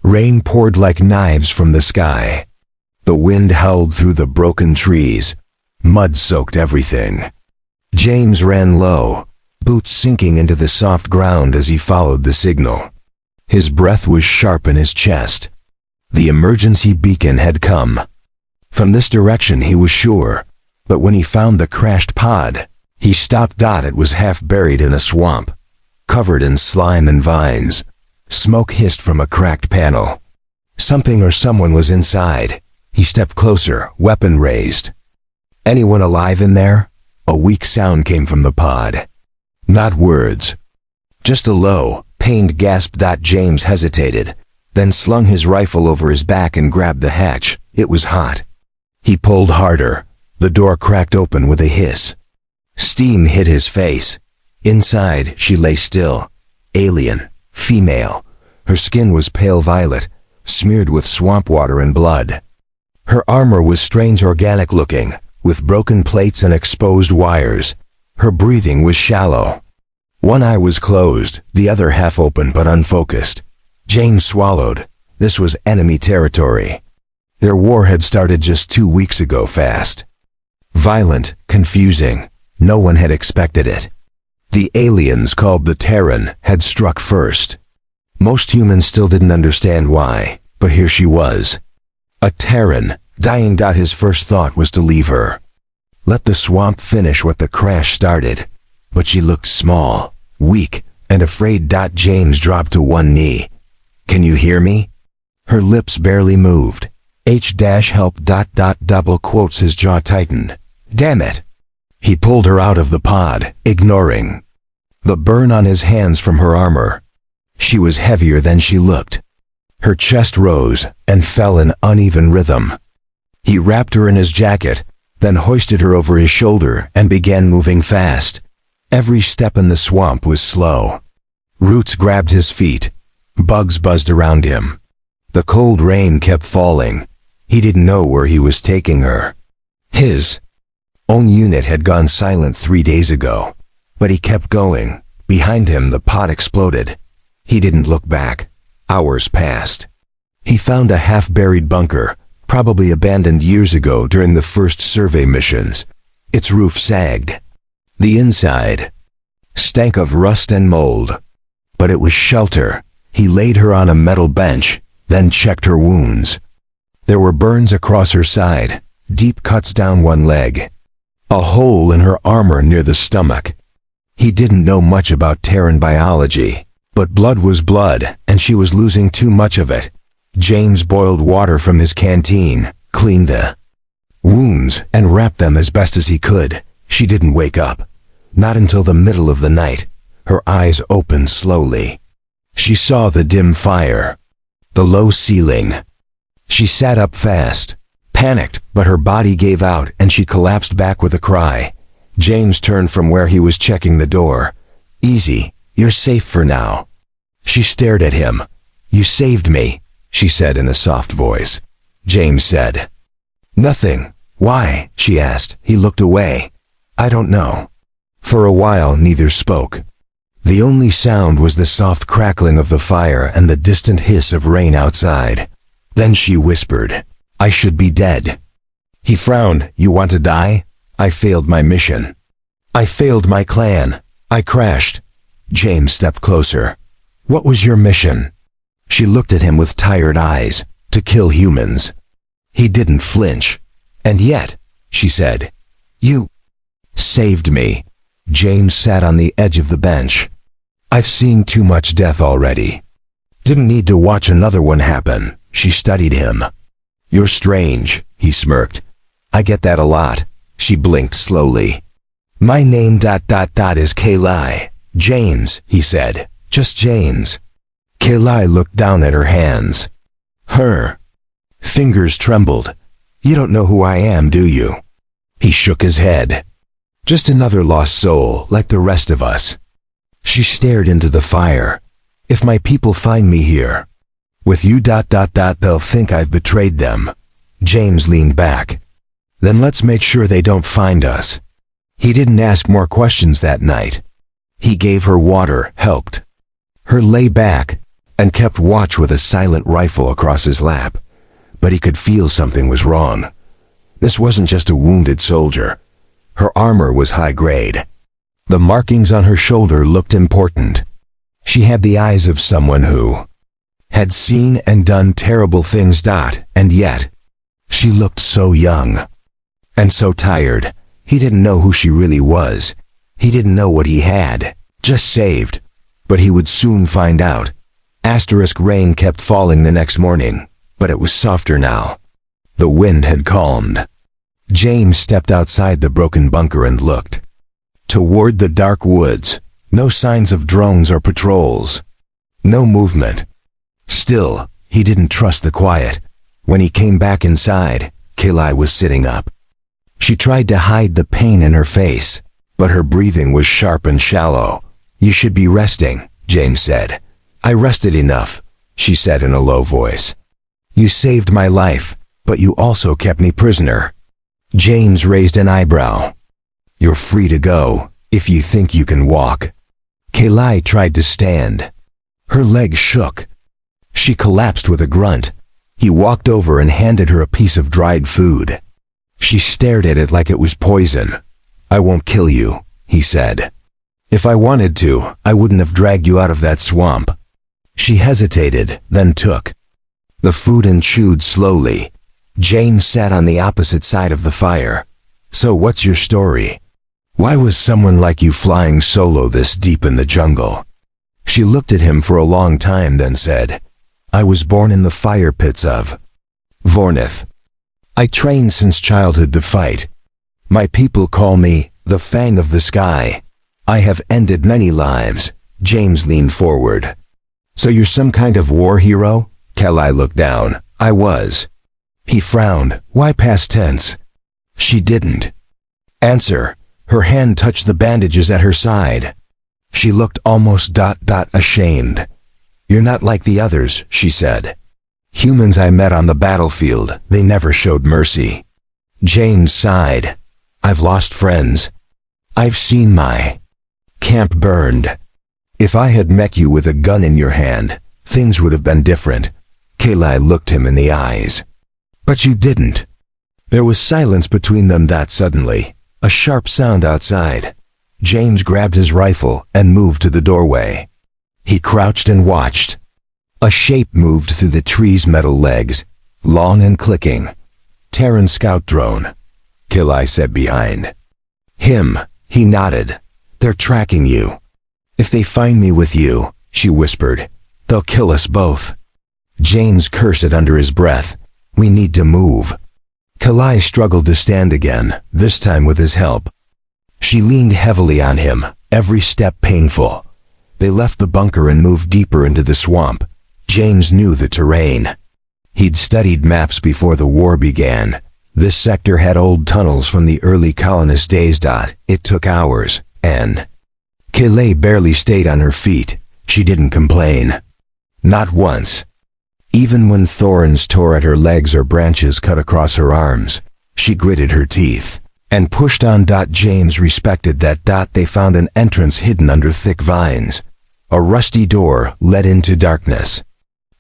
Rain poured like knives from the sky. The wind howled through the broken trees. Mud soaked everything. James ran low, boots sinking into the soft ground as he followed the signal. His breath was sharp in his chest. The emergency beacon had come. From this direction he was sure, but when he found the crashed pod, he stopped. It was half buried in a swamp, covered in slime and vines. Smoke hissed from a cracked panel. Something or someone was inside. He stepped closer, weapon raised. "Anyone alive in there?" A weak sound came from the pod. Not words. Just a low, pained gasp. James hesitated, then slung his rifle over his back and grabbed the hatch. It was hot. He pulled harder. The door cracked open with a hiss. Steam hit his face. Inside, she lay still. Alien. Female. Her skin was pale violet, smeared with swamp water and blood. Her armor was strange organic looking, with broken plates and exposed wires. Her breathing was shallow. One eye was closed, the other half open but unfocused. James swallowed. This was enemy territory. Their war had started just 2 weeks ago fast. Violent, confusing. No one had expected it. The aliens, called the Tareen, had struck first. Most humans still didn't understand why, but here she was. A Tareen, dying. His first thought was to leave her. Let the swamp finish what the crash started. But she looked small, weak, and afraid. James dropped to one knee. "Can you hear me?" Her lips barely moved. "Help. Double quotes. His jaw tightened. "Damn it." He pulled her out of the pod, ignoring the burn on his hands from her armor. She was heavier than she looked. Her chest rose and fell in uneven rhythm. He wrapped her in his jacket, then hoisted her over his shoulder and began moving fast. Every step in the swamp was slow. Roots grabbed his feet. Bugs buzzed around him. The cold rain kept falling. He didn't know where he was taking her. His own unit had gone silent 3 days ago, but he kept going. Behind him, the pod exploded. He didn't look back. Hours passed. He found a half-buried bunker, probably abandoned years ago during the first survey missions. Its roof sagged. The inside stank of rust and mold. But it was shelter. He laid her on a metal bench, then checked her wounds. There were burns across her side, deep cuts down one leg, a hole in her armor near the stomach. He didn't know much about Tareen biology, but blood was blood, and she was losing too much of it. James boiled water from his canteen, cleaned the wounds, and wrapped them as best as he could. She didn't wake up. Not until the middle of the night. Her eyes opened slowly. She saw the dim fire, the low ceiling. She sat up fast, panicked, but her body gave out and she collapsed back with a cry. James turned from where he was checking the door. "Easy, you're safe for now." She stared at him. "You saved me," she said in a soft voice. James said, "Nothing." "Why?" she asked. He looked away. "I don't know." For a while neither spoke. The only sound was the soft crackling of the fire and the distant hiss of rain outside. Then she whispered, "I should be dead." He frowned. "You want to die?" "I failed my mission. I failed my clan. I crashed." James stepped closer. "What was your mission?" She looked at him with tired eyes. "To kill humans." He didn't flinch. "And yet," she said, "you saved me." James sat on the edge of the bench. "I've seen too much death already. Didn't need to watch another one happen." She studied him. "You're strange," he smirked. "I get that a lot." She blinked slowly. "My name ... is Kayli." "James," he said. "Just James." Kayli looked down at her hands. Her fingers trembled. "You don't know who I am, do you?" He shook his head. "Just another lost soul, like the rest of us." She stared into the fire. "If my people find me here, with you ... they'll think I've betrayed them." James leaned back. "Then let's make sure they don't find us." He didn't ask more questions that night. He gave her water, helped her lay back, and kept watch with a silent rifle across his lap. But he could feel something was wrong. This wasn't just a wounded soldier. Her armor was high grade. The markings on her shoulder looked important. She had the eyes of someone who had seen and done terrible things. And yet, she looked so young and so tired. He didn't know who she really was. He didn't know what he had just saved, but he would soon find out. Rain kept falling the next morning, but it was softer now. The wind had calmed. James stepped outside the broken bunker and looked toward the dark woods. No signs of drones or patrols. No movement. Still, he didn't trust the quiet. When he came back inside, Kayla was sitting up. She tried to hide the pain in her face, but her breathing was sharp and shallow. "You should be resting," James said. "I rested enough," she said in a low voice. "You saved my life, but you also kept me prisoner." James raised an eyebrow. "You're free to go, if you think you can walk." Kayla tried to stand. Her legs shook. She collapsed with a grunt. He walked over and handed her a piece of dried food. She stared at it like it was poison. "I won't kill you," he said. "If I wanted to, I wouldn't have dragged you out of that swamp." She hesitated, then took the food and chewed slowly. James sat on the opposite side of the fire. "So what's your story? Why was someone like you flying solo this deep in the jungle?" She looked at him for a long time, then said, "I was born in the fire pits of Vornith. I trained since childhood to fight. My people call me the Fang of the Sky. I have ended many lives." James leaned forward. "So you're some kind of war hero?" Kayla looked down. "I was." He frowned. "Why past tense?" She didn't answer. Her hand touched the bandages at her side. She looked almost ashamed. "You're not like the others," she said. "Humans I met on the battlefield, they never showed mercy." James sighed. "I've lost friends. I've seen my camp burned. If I had met you with a gun in your hand, things would have been different." Kayla looked him in the eyes. "But you didn't." There was silence between them. That suddenly, a sharp sound outside. James grabbed his rifle and moved to the doorway. He crouched and watched. A shape moved through the tree's metal legs, long and clicking. "Tareen scout drone," Kayla said behind him. He nodded. "They're tracking you. If they find me with you," she whispered, "they'll kill us both." James cursed under his breath. "We need to move." Kayla struggled to stand again, this time with his help. She leaned heavily on him, every step painful. They left the bunker and moved deeper into the swamp. James knew the terrain. He'd studied maps before the war began. This sector had old tunnels from the early colonist days. It took hours, and Kayla barely stayed on her feet. She didn't complain. Not once. Even when thorns tore at her legs or branches cut across her arms, she gritted her teeth and pushed on. James respected that. They found an entrance hidden under thick vines. A rusty door led into darkness.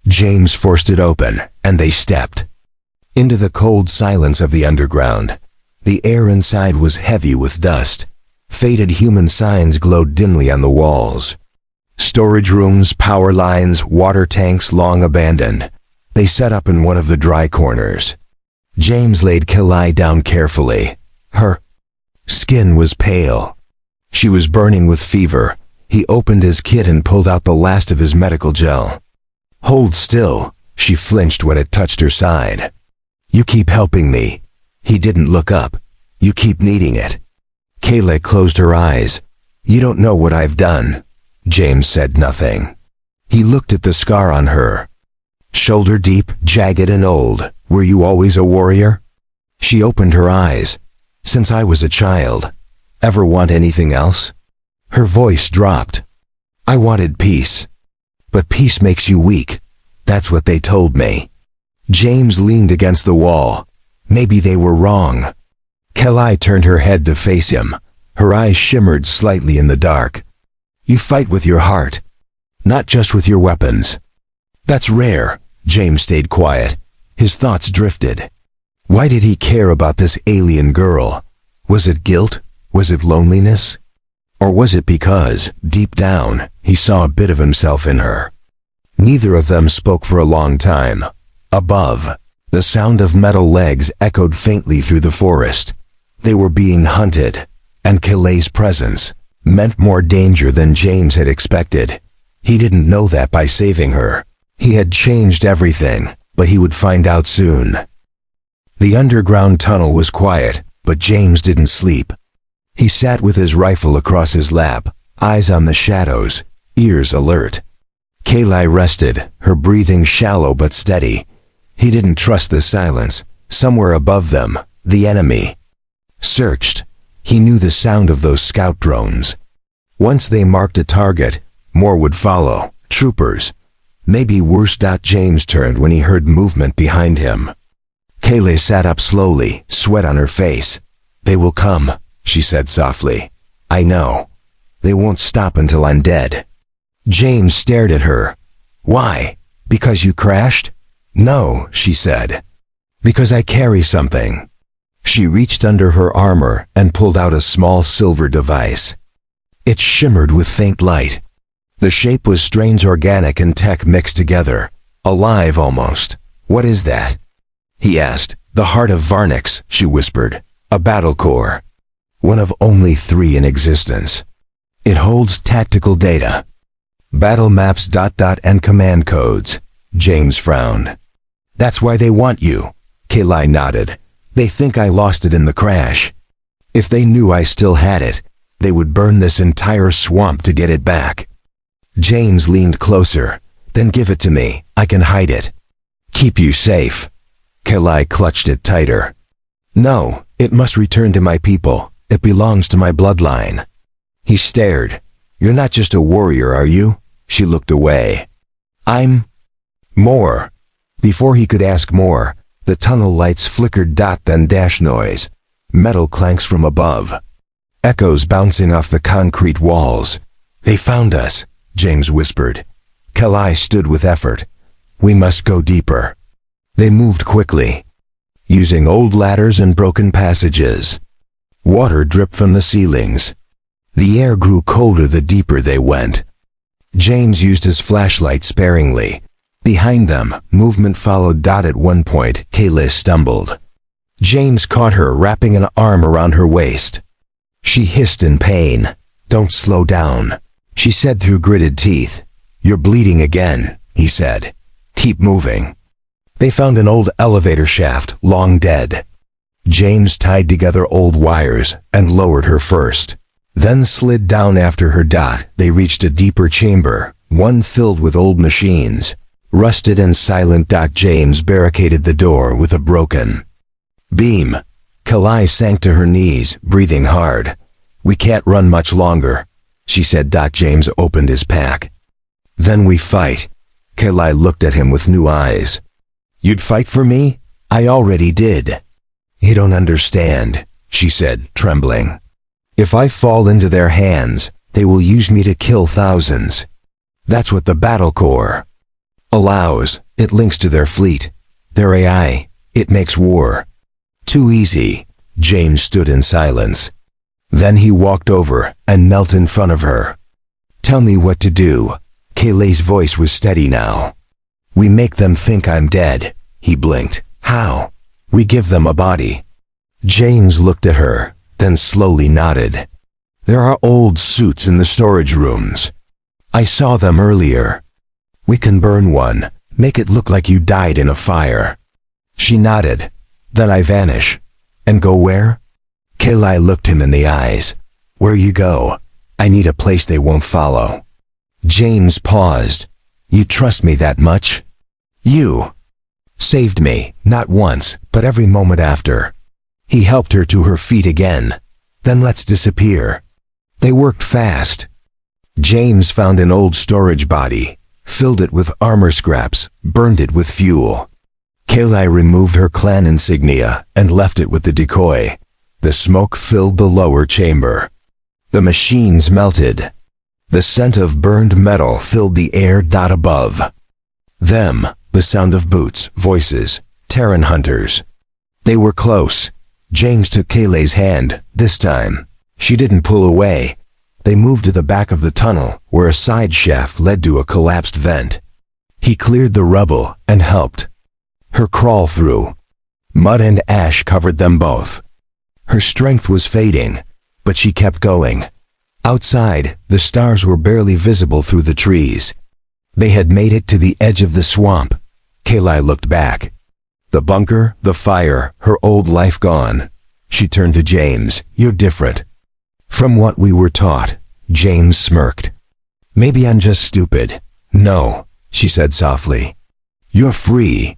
James forced it open, and they stepped into the cold silence of the underground. The air inside was heavy with dust. Faded human signs glowed dimly on the walls. Storage rooms, power lines, water tanks long abandoned. They set up in one of the dry corners. James laid Kayla down carefully. Her skin was pale. She was burning with fever. He opened his kit and pulled out the last of his medical gel. "Hold still." She flinched when it touched her side. "You keep helping me." He didn't look up. "You keep needing it." Kayla closed her eyes. "You don't know what I've done." James said nothing. He looked at the scar on her. Shoulder deep, jagged and old. "Were you always a warrior?" She opened her eyes. "Since I was a child." "Ever want anything else?" Her voice dropped. "I wanted peace. But peace makes you weak. That's what they told me." James leaned against the wall. Maybe they were wrong. Kayla turned her head to face him. Her eyes shimmered slightly in the dark. "You fight with your heart, not just with your weapons." That's rare. James stayed quiet. His thoughts drifted. Why did he care about this alien girl? Was it guilt? Was it loneliness? Or was it because, deep down, he saw a bit of himself in her? Neither of them spoke for a long time. Above, the sound of metal legs echoed faintly through the forest. They were being hunted, and Kayleigh's presence meant more danger than James had expected. He didn't know that by saving her. He had changed everything, but he would find out soon. The underground tunnel was quiet, but James didn't sleep. He sat with his rifle across his lap, eyes on the shadows, ears alert. Kayleigh rested, her breathing shallow but steady. He didn't trust the silence. Somewhere above them, the enemy searched. He knew the sound of those scout drones. Once they marked a target, more would follow. Troopers. Maybe worse. James turned when he heard movement behind him. Kayleigh sat up slowly, sweat on her face. They will come, she said softly. I know. They won't stop until I'm dead. James stared at her. Why? Because you crashed? No, she said. Because I carry something. She reached under her armor and pulled out a small silver device. It shimmered with faint light. The shape was strange, organic and tech mixed together. Alive almost. What is that? He asked. The heart of Varnix, she whispered. A battle core. One of only 3 in existence. It holds tactical data. Battle maps ... and command codes. James frowned. That's why they want you. Kayleigh nodded. They think I lost it in the crash. If they knew I still had it, they would burn this entire swamp to get it back. James leaned closer. Then give it to me. I can hide it. Keep you safe. Kayleigh clutched it tighter. No, it must return to my people. It belongs to my bloodline. He stared. You're not just a warrior, are you? She looked away. I'm more. Before he could ask more, the tunnel lights flickered. Then dash noise. Metal clanks from above. Echoes bouncing off the concrete walls. They found us, James whispered. Kayleigh stood with effort. We must go deeper. They moved quickly, using old ladders and broken passages. Water dripped from the ceilings. The air grew colder the deeper they went. James used his flashlight sparingly. Behind them, movement followed. At one point, Kayleigh stumbled. James caught her, wrapping an arm around her waist. She hissed in pain. Don't slow down, she said through gritted teeth. You're bleeding again, he said. Keep moving. They found an old elevator shaft, long dead. James tied together old wires and lowered her first, then slid down after her. They reached a deeper chamber, one filled with old machines, rusted and silent. James barricaded the door with a broken beam. Kayleigh sank to her knees, breathing hard. We can't run much longer, she said. James opened his pack. Then we fight. Kayleigh looked at him with new eyes. You'd fight for me? I already did. You don't understand, she said, trembling. If I fall into their hands, they will use me to kill thousands. That's what the battle core allows. It links to their fleet, their AI. It makes war too easy. James stood in silence. Then he walked over and knelt in front of her. Tell me what to do. Kayleigh's voice was steady now. We make them think I'm dead. He blinked. How? We give them a body. James looked at her, then slowly nodded. There are old suits in the storage rooms. I saw them earlier. We can burn one, make it look like you died in a fire. She nodded. Then I vanish. And go where? Kayleigh looked him in the eyes. Where you go, I need a place they won't follow. James paused. You trust me that much? You saved me, not once, but every moment after. He helped her to her feet again. Then let's disappear. They worked fast. James found an old storage body, filled it with armor scraps, burned it with fuel. Kayleigh removed her clan insignia and left it with the decoy. The smoke filled the lower chamber. The machines melted. The scent of burned metal filled the air. Above, Them, the sound of boots, voices, Tareen hunters. They were close. James took Kayleigh's hand, this time. She didn't pull away. They moved to the back of the tunnel, where a side shaft led to a collapsed vent. He cleared the rubble and helped her crawl through. Mud and ash covered them both. Her strength was fading, but she kept going. Outside, the stars were barely visible through the trees. They had made it to the edge of the swamp. Kayleigh looked back. The bunker, the fire, her old life gone. She turned to James. "You're different from what we were taught." James smirked. "Maybe I'm just stupid." "No," she said softly. "You're free."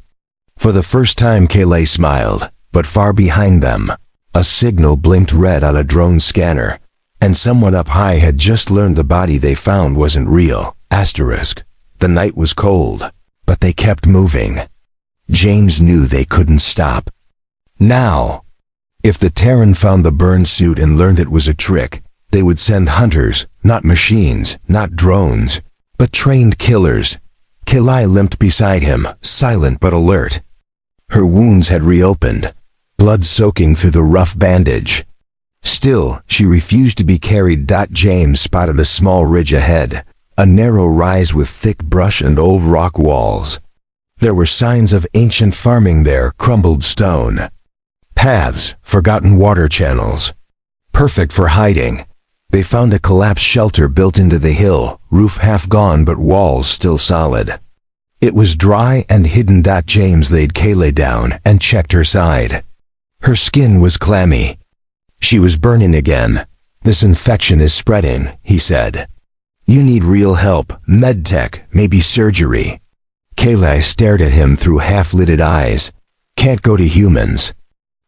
For the first time Kayleigh smiled, but far behind them, a signal blinked red on a drone scanner, and someone up high had just learned the body they found wasn't real. Asterisk. The night was cold, but they kept moving. James knew they couldn't stop. Now, if the Tareen found the burned suit and learned it was a trick, they would send hunters, not machines, not drones, but trained killers. Kayleigh limped beside him, silent but alert. Her wounds had reopened, blood soaking through the rough bandage. Still, she refused to be carried. James spotted a small ridge ahead, a narrow rise with thick brush and old rock walls. There were signs of ancient farming there, crumbled stone. Paths, forgotten water channels. Perfect for hiding. They found a collapsed shelter built into the hill, roof half gone but walls still solid. It was dry and hidden. James laid Kayleigh down and checked her side. Her skin was clammy. She was burning again. "This infection is spreading," he said. "You need real help, medtech, maybe surgery." Kayleigh stared at him through half-lidded eyes. "Can't go to humans.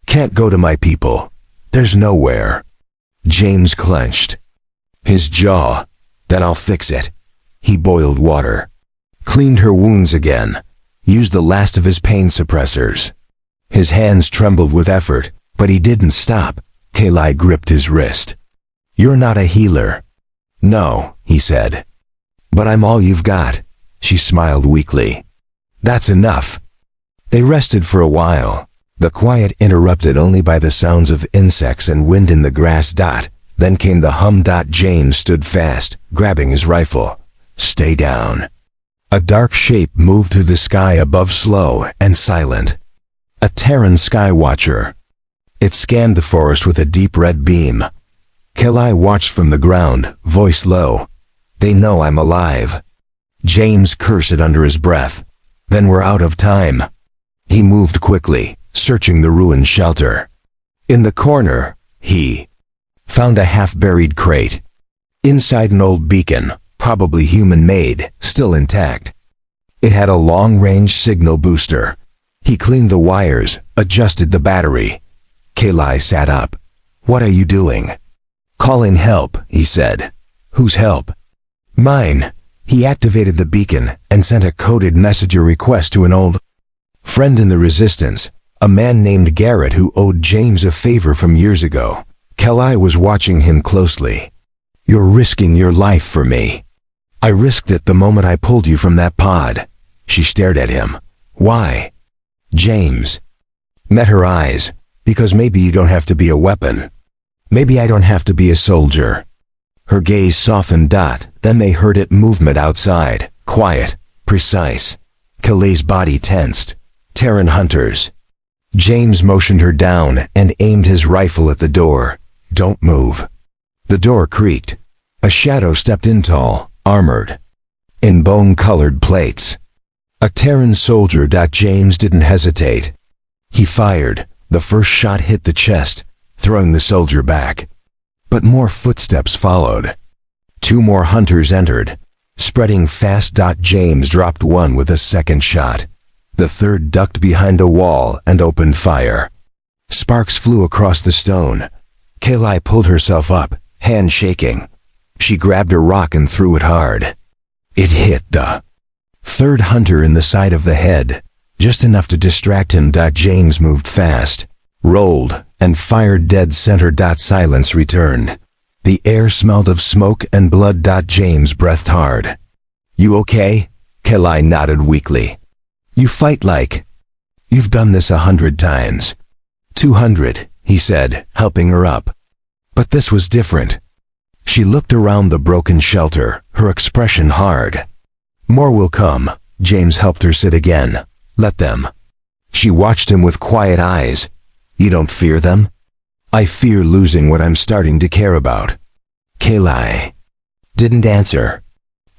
Can't go to my people. There's nowhere." James clenched his jaw. "Then I'll fix it." He boiled water, cleaned her wounds again, used the last of his pain suppressors. His hands trembled with effort, but he didn't stop. Kayleigh gripped his wrist. "You're not a healer." "No," he said. "But I'm all you've got." She smiled weakly. "That's enough." They rested for a while, the quiet interrupted only by the sounds of insects and wind in the grass. Then came the hum. James stood fast, grabbing his rifle. "Stay down." A dark shape moved through the sky above, slow and silent. A Tareen skywatcher. It scanned the forest with a deep red beam. Kayleigh watched from the ground, voice low. "They know I'm alive." James cursed under his breath. "Then we're out of time." He moved quickly, searching the ruined shelter. In the corner, he found a half-buried crate. Inside an old beacon, probably human-made, still intact. It had a long-range signal booster. He cleaned the wires, adjusted the battery. Kayleigh sat up. "What are you doing?" "Calling help," he said. "Whose help?" "Mine." He activated the beacon and sent a coded messenger request to an old friend in the Resistance, a man named Garrett who owed James a favor from years ago. Kayleigh was watching him closely. "You're risking your life for me." "I risked it the moment I pulled you from that pod." She stared at him. "Why?" James met her eyes. "Because maybe you don't have to be a weapon. Maybe I don't have to be a soldier." Her gaze softened. Then they heard it movement outside, quiet, precise. Kayleigh's body tensed. Tareen hunters. James motioned her down and aimed his rifle at the door. "Don't move." The door creaked. A shadow stepped in, tall, armored, in bone-colored plates. A Tareen soldier. James didn't hesitate. He fired. The first shot hit the chest, throwing the soldier back. But more footsteps followed. 2 more hunters entered, spreading fast. James dropped one with a second shot. The third ducked behind a wall and opened fire. Sparks flew across the stone. Kayleigh pulled herself up, hand shaking. She grabbed a rock and threw it hard. It hit the third hunter in the side of the head, just enough to distract him. James moved fast, rolled, and fired dead center. Silence returned. The air smelled of smoke and blood. James breathed hard. "You okay?" Kalai nodded weakly. You fight like you've done this 100 times. 200, he said, helping her up. But this was different. She looked around the broken shelter, her expression hard. More will come. James helped her sit again. Let them. She watched him with quiet eyes. You don't fear them? I fear losing what I'm starting to care about. Kalai didn't answer.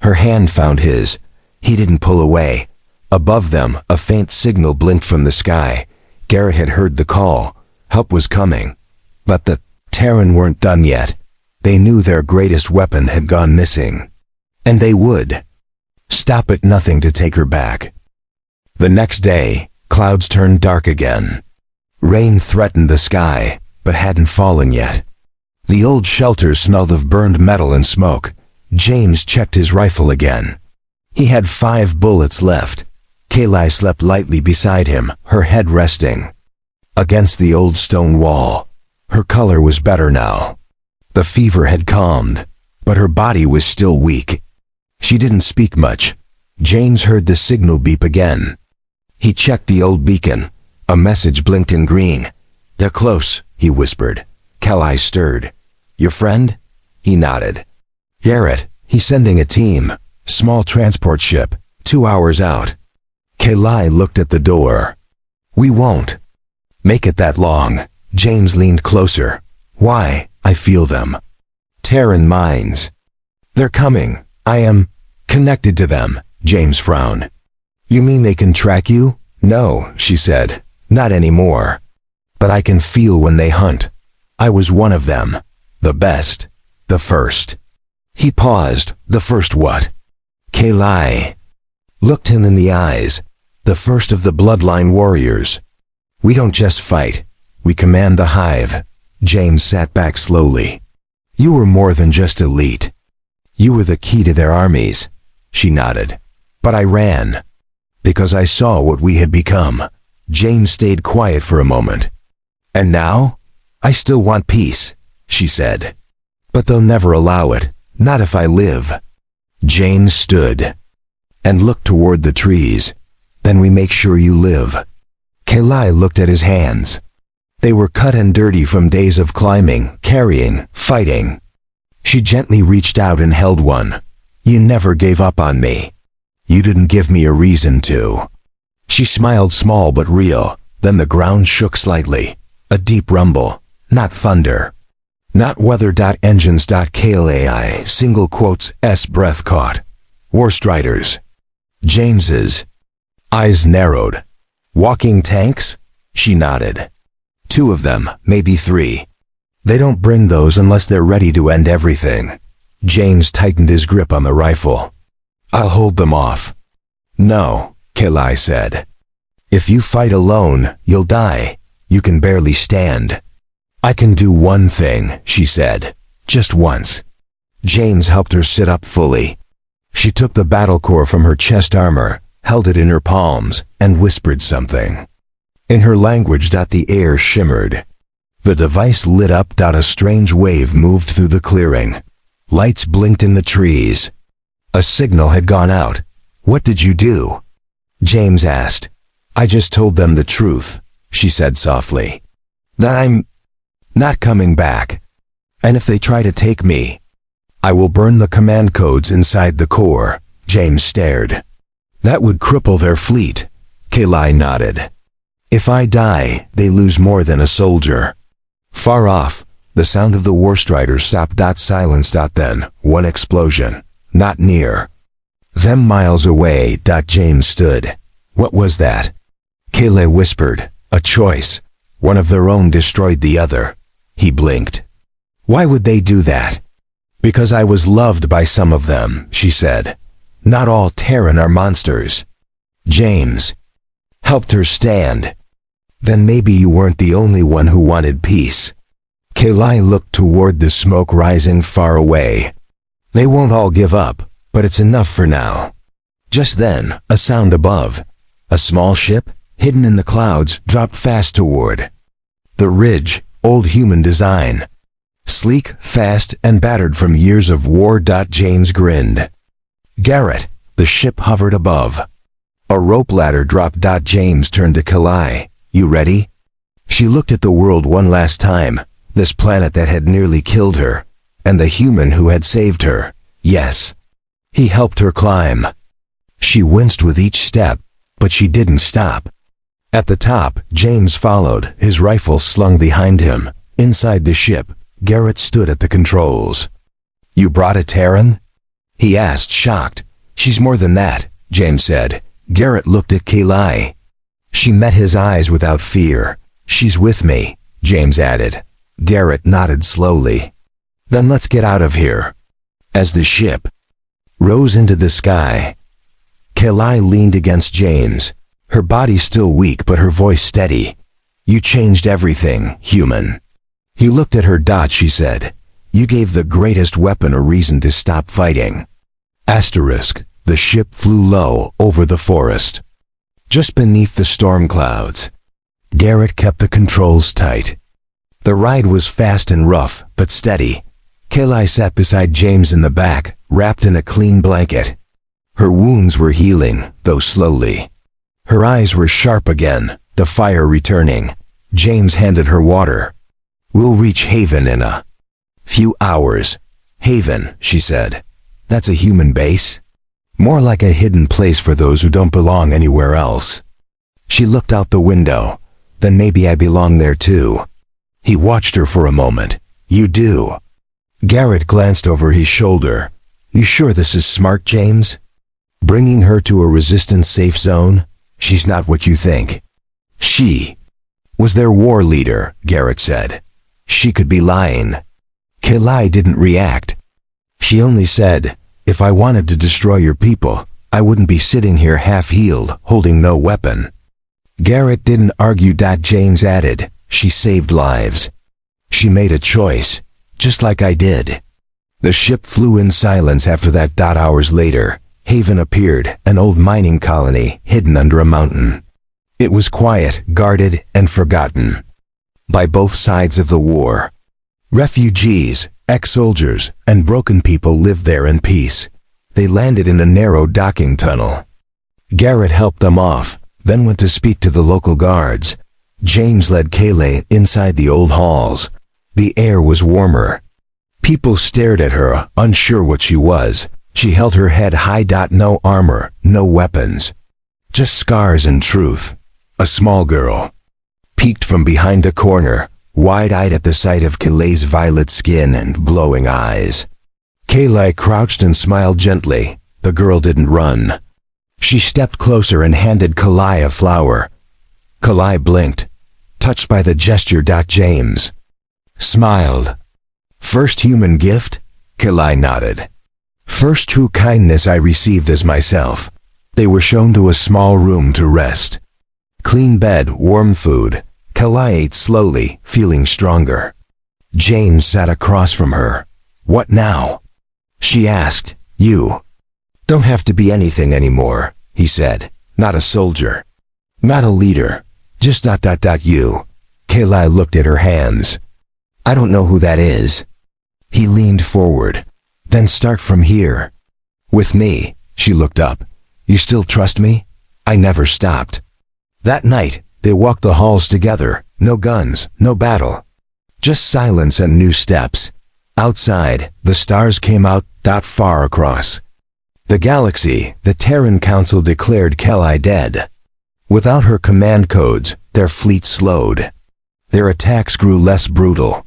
Her hand found his. He didn't pull away. Above them, a faint signal blinked from the sky. Garrett had heard the call. Help was coming. But the Tareen weren't done yet. They knew their greatest weapon had gone missing. And they would stop at nothing to take her back. The next day, clouds turned dark again. Rain threatened the sky, but hadn't fallen yet. The old shelter smelled of burned metal and smoke. James checked his rifle again. He had 5 bullets left. Kalai slept lightly beside him, her head resting against the old stone wall. Her color was better now. The fever had calmed, but her body was still weak. She didn't speak much. James heard the signal beep again. He checked the old beacon. A message blinked in green. They're close, he whispered. Kalai stirred. Your friend? He nodded. Garrett, he's sending a team. Small transport ship, 2 hours out. Kalai looked at the door. We won't make it that long. James leaned closer. Why? I feel them. Tareen mines. They're coming. I am connected to them. James frowned. You mean they can track you? No, she said. Not anymore. But I can feel when they hunt. I was one of them. The best. The first. He paused. The first what? Kalai looked him in the eyes. The first of the bloodline warriors. We don't just fight. We command the hive. James sat back slowly. You were more than just elite. You were the key to their armies. She nodded. But I ran. Because I saw what we had become. James stayed quiet for a moment. And now? I still want peace, she said. But they'll never allow it. Not if I live. James stood and looked toward the trees. Then we make sure you live. Kalai looked at his hands. They were cut and dirty from days of climbing, carrying, fighting. She gently reached out and held one. You never gave up on me. You didn't give me a reason to. She smiled small but real. Then the ground shook slightly. A deep rumble. Not thunder. Not weather. Engines.klai, single quotes, S breath caught. Warstriders. James's eyes narrowed. Walking tanks? She nodded. 2 of them, maybe 3. They don't bring those unless they're ready to end everything. James tightened his grip on the rifle. I'll hold them off. No, Kalai said. If you fight alone, you'll die. You can barely stand. I can do one thing, she said. Just once. James helped her sit up fully. She took the battle core from her chest armor, held it in her palms, and whispered something. In her language, the air shimmered. The device lit up. A strange wave moved through the clearing. Lights blinked in the trees. A signal had gone out. What did you do? James asked. I just told them the truth, she said softly. That I'm not coming back. And if they try to take me, I will burn the command codes inside the core. James stared. That would cripple their fleet. Kalai nodded. If I die, they lose more than a soldier. Far off, the sound of the Warstriders stopped. Silence. Then, one explosion. Not near. Them miles away. James stood. What was that? Kalai whispered. A choice. One of their own destroyed the other. He blinked. Why would they do that? Because I was loved by some of them, she said. Not all Tareen are monsters. James helped her stand. Then maybe you weren't the only one who wanted peace. Kalai looked toward the smoke rising far away. They won't all give up, but it's enough for now. Just then, a sound above. A small ship, hidden in the clouds, dropped fast toward the ridge, old human design. Sleek, fast, and battered from years of war. James grinned. Garrett, The ship hovered above. A rope ladder dropped. James turned to Kalai. You ready? She looked at the world one last time, this planet that had nearly killed her, and the human who had saved her. Yes. He helped her climb. She winced with each step, but she didn't stop. At the top, James followed, his rifle slung behind him. Inside the ship, Garrett stood at the controls. You brought a Tareen? He asked, shocked. She's more than that, James said. Garrett looked at Kalai. She met his eyes without fear. She's with me, James added. Garrett nodded slowly. Then let's get out of here. As the ship rose into the sky, Kalai leaned against James, her body still weak but her voice steady. You changed everything, human. He looked at her. She said. You gave the greatest weapon a reason to stop fighting. Asterisk. The ship flew low over the forest, just beneath the storm clouds. Garrett kept the controls tight. The ride was fast and rough, but steady. Kalai sat beside James in the back, wrapped in a clean blanket. Her wounds were healing, though slowly. Her eyes were sharp again, the fire returning. James handed her water. We'll reach Haven in a few hours. Haven, she said. That's a human base? More like a hidden place for those who don't belong anywhere else. She looked out the window. Then maybe I belong there too. He watched her for a moment. You do. Garrett glanced over his shoulder. You sure this is smart, James? Bringing her to a resistance safe zone? She's not what you think. She was their war leader, Garrett said. She could be lying. Kalai didn't react. She only said, if I wanted to destroy your people, I wouldn't be sitting here half-healed, holding no weapon. Garrett didn't argue. James added, she saved lives. She made a choice, just like I did. The ship flew in silence after that. Hours later, Haven appeared, an old mining colony hidden under a mountain. It was quiet, guarded, and forgotten by both sides of the war. Refugees, ex-soldiers, and broken people lived there in peace. They landed in a narrow docking tunnel. Garrett helped them off, then went to speak to the local guards. James led Kalai inside the old halls. The air was warmer. People stared at her, unsure what she was. She held her head high. No armor, no weapons. Just scars and truth. A small girl peeked from behind a corner, wide-eyed at the sight of Kalai's violet skin and glowing eyes. Kalai crouched and smiled gently. The girl didn't run. She stepped closer and handed Kalai a flower. Kalai blinked, touched by the gesture. James smiled. First human gift? Kalai nodded. First true kindness I received as myself. They were shown to a small room to rest. Clean bed, warm food. Kalai ate slowly, feeling stronger. James sat across from her. What now? She asked. You don't have to be anything anymore, he said. Not a soldier. Not a leader. Just ... you. Kalai looked at her hands. I don't know who that is. He leaned forward. Then start from here. With me. She looked up. You still trust me? I never stopped. That night, they walked the halls together. No guns, no battle. Just silence and new steps. Outside, the stars came out. Far across the galaxy, the Tareen Council declared Kalai dead. Without her command codes, their fleet slowed. Their attacks grew less brutal.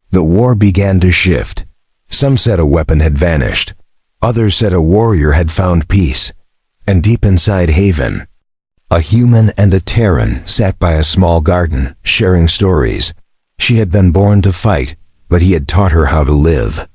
The war began to shift. Some said a weapon had vanished. Others said a warrior had found peace. And deep inside Haven, a human and a Tareen sat by a small garden, sharing stories. She had been born to fight, but he had taught her how to live.